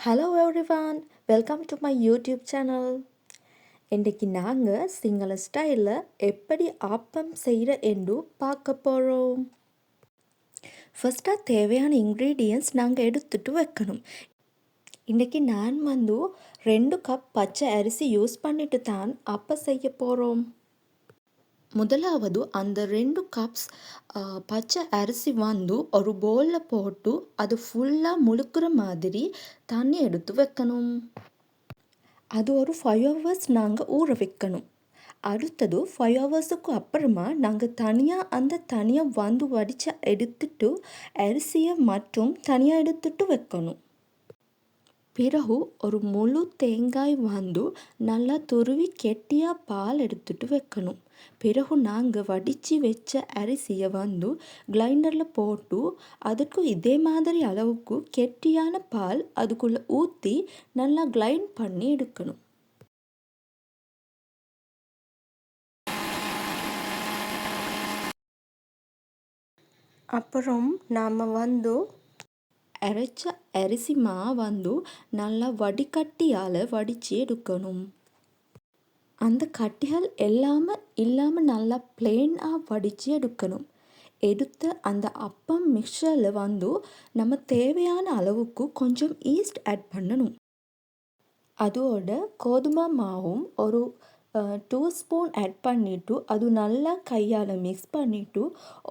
Hello everyone, welcome to my YouTube channel. இன்றைக்கு நாங்கள் சிங்கள ஸ்டைலில் எப்படி ஆப்பம் செய்கிற என்று பார்க்க போகிறோம். ஃபஸ்ட்டாக தேவையான இன்க்ரீடியன்ட்ஸ் நாங்கள் எடுத்துட்டு வைக்கணும். இன்றைக்கி நான் 2 கப் பச்சை அரிசி யூஸ் பண்ணிட்டு தான் அப்பம் செய்ய போகிறோம். முதலாவது அந்த 2 கப்ஸ் பச்சை அரிசி ஒரு பவுலில் போட்டு அது ஃபுல்லாக முழுக்கிற மாதிரி தண்ணி எடுத்து வைக்கணும். அது ஒரு 5 hours நாங்கள் ஊற வைக்கணும். அடுத்தது 5 ஹவர்ஸுக்கு அப்புறமா நாங்கள் தனியாக வடித்து எடுத்துட்டு அரிசியை மட்டும் தனியாக எடுத்துட்டு வைக்கணும். பிறகு ஒரு முழு தேங்காய் நல்லா துருவி கெட்டியாக பால் எடுத்துட்டு வைக்கணும். பிறகு நாங்கள் வடித்து வச்ச அரிசியை கிரைண்டரில் போட்டு அதுக்கு இதே மாதிரி அளவுக்கு கெட்டியான பால் அதுக்குள்ளே ஊற்றி நல்லா கிரைண்ட் பண்ணி எடுக்கணும். அப்புறம் நாம் அரைச்ச அரிசி மாவு நல்லா வடிகட்டியால் வடித்து எடுக்கணும். அந்த கட்டிகள் இல்லாமல் நல்லா பிளெயினாக வடித்து எடுக்கணும். எடுத்து அந்த அப்பம் மிக்சரில் நம்ம தேவையான அளவுக்கு கொஞ்சம் ஈஸ்ட் ஆட் பண்ணணும். அதோட கோதுமை மாவும் ஒரு 2 ஸ்பூன் ஆட் பண்ணிவிட்டு அது நல்லா கையால் மிக்ஸ் பண்ணிவிட்டு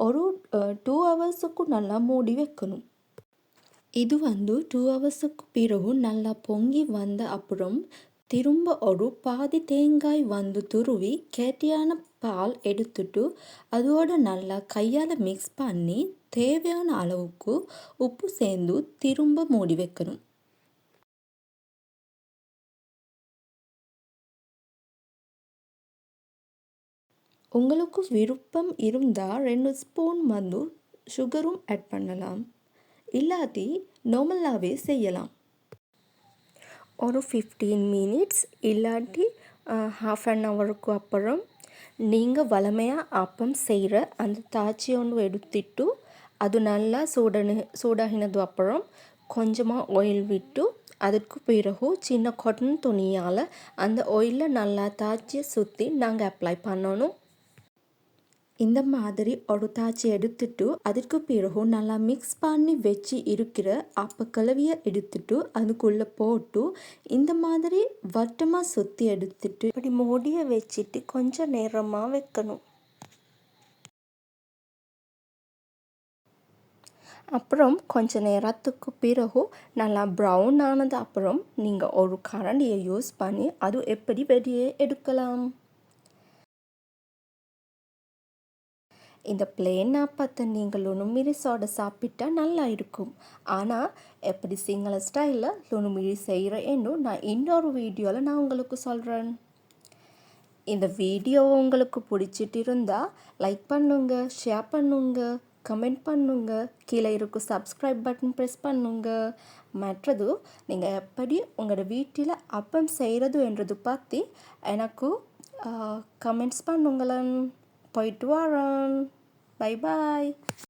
ஒரு 2 ஹவர்ஸுக்கு நல்லா மூடி வைக்கணும். இது 2 ஹவர்ஸுக்கு பிறகு நல்லா பொங்கி வந்த அப்புறம் திரும்ப ஒரு பாதி தேங்காய் துருவி கெட்டியான பால் எடுத்துட்டு அதோட நல்லா கையால் மிக்ஸ் பண்ணி தேவையான அளவுக்கு உப்பு சேர்ந்து திரும்ப மூடி வைக்கணும். உங்களுக்கு விருப்பம் இருந்தால் 2 ஸ்பூன் சுகரும் ஆட் பண்ணலாம். இல்லாட்டி நார்மலாகவே செய்யலாம். ஒரு 15 மினிட்ஸ் இல்லாட்டி ½ an ஹவருக்கு அப்புறம் நீங்கள் வழமையாக அப்பம் செய்கிற அந்த தாச்சி ஒன்று எடுத்துட்டு அது நல்லா சூடாகினது அப்புறம் கொஞ்சமாக ஆயில் விட்டு அதற்கு பிறகு சின்ன காட்டன் துணியால் அந்த ஆயிலில் நல்லா தாச்சியை சுற்றி நாங்கள் அப்ளை பண்ணணும். இந்த மாதிரி ஒரு தாச்சி எடுத்துட்டு அதற்கு பிறகு நல்லா மிக்ஸ் பண்ணி வச்சு இருக்கிற அப்பக்கலவையை எடுத்துட்டு அதுக்குள்ளே போட்டு இந்த மாதிரி வட்டமாக சுற்றி எடுத்துட்டு இப்படி மூடியை வச்சுட்டு கொஞ்சம் நேரமாக வைக்கணும். அப்புறம் கொஞ்ச நேரத்துக்கு பிறகு நல்லா ப்ரௌன் ஆனது அப்புறம் நீங்கள் ஒரு கரண்டியை யூஸ் பண்ணி அது எப்படி வெளியே எடுக்கலாம். இந்த பிளேன் அப்பத்தை நீங்கள் லுணுமிரிசோட சாப்பிட்டா நல்லா இருக்கும். ஆனால் எப்படி சிங்கள ஸ்டைலில் லுணுமிரி செய்கிறேன்னு நான் இன்னொரு வீடியோவில் உங்களுக்கு சொல்கிறேன். இந்த வீடியோ உங்களுக்கு பிடிச்சிட்டு இருந்தால் லைக் பண்ணுங்க, ஷேர் பண்ணுங்க, கமெண்ட் பண்ணுங்க, கீழே இருக்கும் சப்ஸ்கிரைப் பட்டன் ப்ரெஸ் பண்ணுங்க. மற்றது நீங்கள் எப்படி உங்களோட வீட்டில் அப்பம் செய்கிறது என்றது பற்றி எனக்கு கமெண்ட்ஸ் பண்ணுங்களேன். போயிட்டு வரேன். Bye bye.